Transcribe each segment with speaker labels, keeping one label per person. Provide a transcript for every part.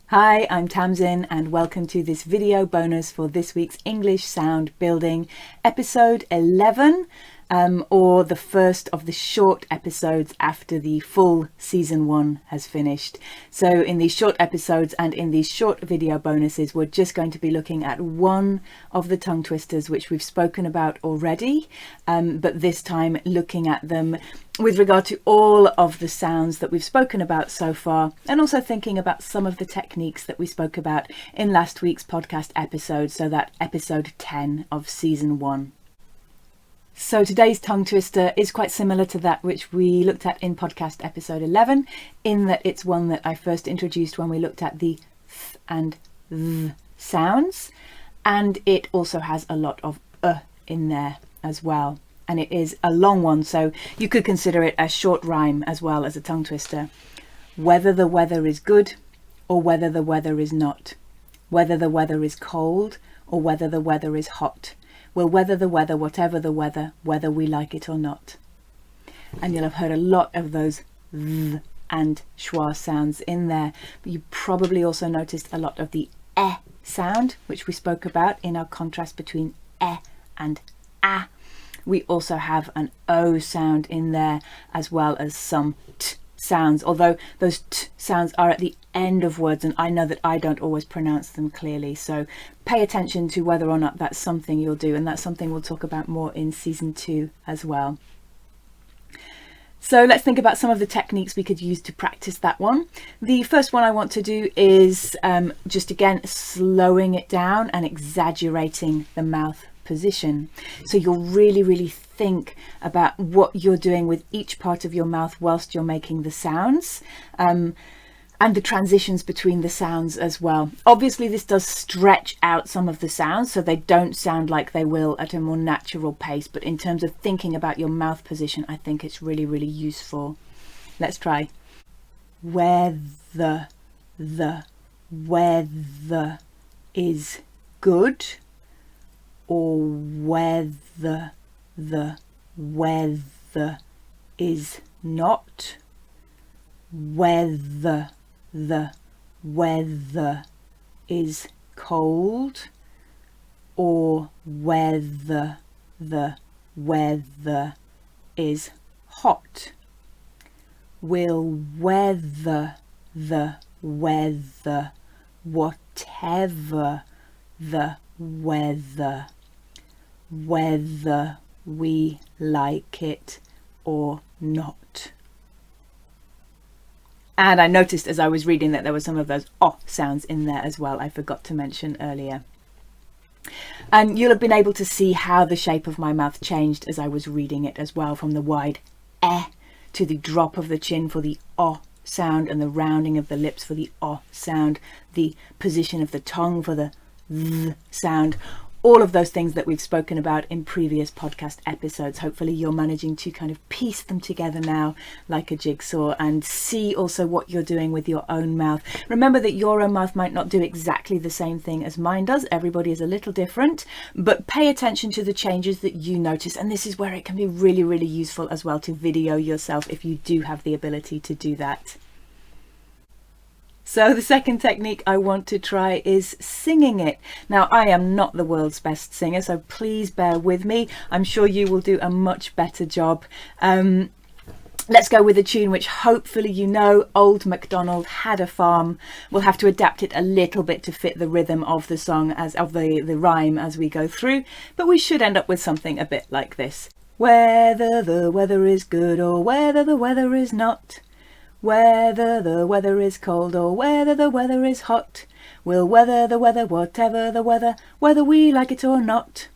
Speaker 1: Hi, I'm Tamsin and welcome to this video bonus for this week's English Sound Building, episode 11, or the first of the short episodes after the full season 1 has finished. So in these short episodes and in these short video bonuses, we're just going to be looking at one of the tongue twisters which we've spoken about already, but this time looking at them with regard to all of the sounds that we've spoken about so far, and also thinking about some of the techniques that we spoke about in last week's podcast episode, so that episode 10 of season 1. So today's tongue twister is quite similar to that which we looked at in podcast episode 11, in that it's one that I first introduced when we looked at the th and th sounds, and it also has a lot of in there as well. And it is a long one, so you could consider it a short rhyme as well as a tongue twister. Whether the weather is good or whether the weather is not. Whether the weather is cold or whether the weather is hot. We'll weather the weather, whatever the weather, whether we like it or not. And you'll have heard a lot of those th and schwa sounds in there. But you probably also noticed a lot of the sound, which we spoke about in our contrast between and a. We also have an O sound in there, as well as some t sounds, although those t sounds are at the end of words, and I know that I don't always pronounce them clearly. So pay attention to whether or not that's something you'll do, and that's something we'll talk about more in season 2 as well. So let's think about some of the techniques we could use to practice that one. The first one I want to do is just again slowing it down and exaggerating the mouth position. So you'll really think about what you're doing with each part of your mouth whilst you're making the sounds, and the transitions between the sounds as well. Obviously this does stretch out some of the sounds so they don't sound like they will at a more natural pace, but in terms of thinking about your mouth position, I think it's really useful. Let's try. Whether the weather is good or whether the weather is not. Whether the weather is cold or whether the weather is hot. We'll weather the weather, whatever the weather, whether we like it or not. And I noticed as I was reading that there were some of those sounds in there as well, I forgot to mention earlier. And you'll have been able to see how the shape of my mouth changed as I was reading it as well, from the wide to the drop of the chin for the sound, and the rounding of the lips for the sound, the position of the tongue for the th sound. All of those things that we've spoken about in previous podcast episodes. Hopefully you're managing to kind of piece them together now like a jigsaw, and see also what you're doing with your own mouth. Remember that your own mouth might not do exactly the same thing as mine does. Everybody is a little different, but pay attention to the changes that you notice, and this is where it can be really useful as well to video yourself if you do have the ability to do that. So the second technique I want to try is singing it. Now, I am not the world's best singer, so please bear with me. I'm sure you will do a much better job. Let's go with a tune which hopefully you know, Old MacDonald Had a Farm. We'll have to adapt it a little bit to fit the rhythm of the song, of the rhyme as we go through, but we should end up with something a bit like this. Whether the weather is good or whether the weather is not. Whether the weather is cold or whether the weather is hot. We'll weather the weather, whatever the weather, whether we like it or not.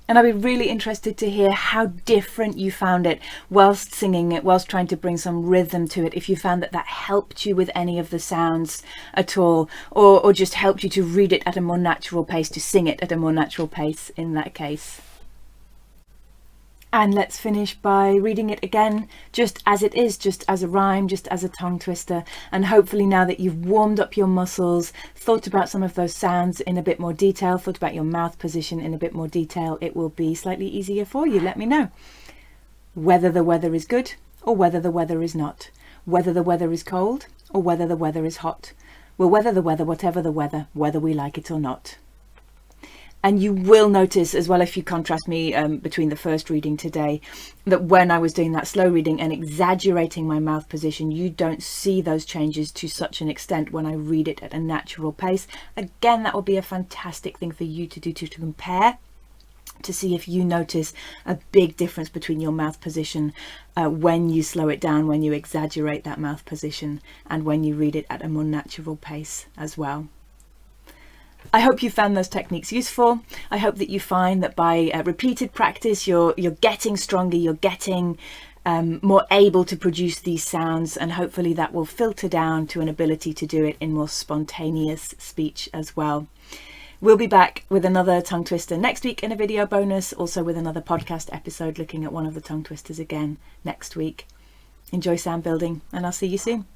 Speaker 1: And I'd be really interested to hear how different you found it whilst singing it, whilst trying to bring some rhythm to it. If you found that helped you with any of the sounds at all, or just helped you to read it at a more natural pace, to sing it at a more natural pace in that case. And let's finish by reading it again, just as it is, just as a rhyme, just as a tongue twister. And hopefully now that you've warmed up your muscles, thought about some of those sounds in a bit more detail, thought about your mouth position in a bit more detail, it will be slightly easier for you. Let me know. Whether the weather is good or whether the weather is not. Whether the weather is cold or whether the weather is hot. We'll weather the weather, whatever the weather, whether we like it or not. And you will notice as well, if you contrast me between the first reading today, that when I was doing that slow reading and exaggerating my mouth position, you don't see those changes to such an extent when I read it at a natural pace. Again, that will be a fantastic thing for you to do to compare, to see if you notice a big difference between your mouth position when you slow it down, when you exaggerate that mouth position, and when you read it at a more natural pace as well. I hope you found those techniques useful. I hope that you find that by repeated practice, you're getting stronger, you're getting more able to produce these sounds, and hopefully that will filter down to an ability to do it in more spontaneous speech as well. We'll be back with another tongue twister next week in a video bonus, also with another podcast episode looking at one of the tongue twisters again next week. Enjoy sound building, and I'll see you soon.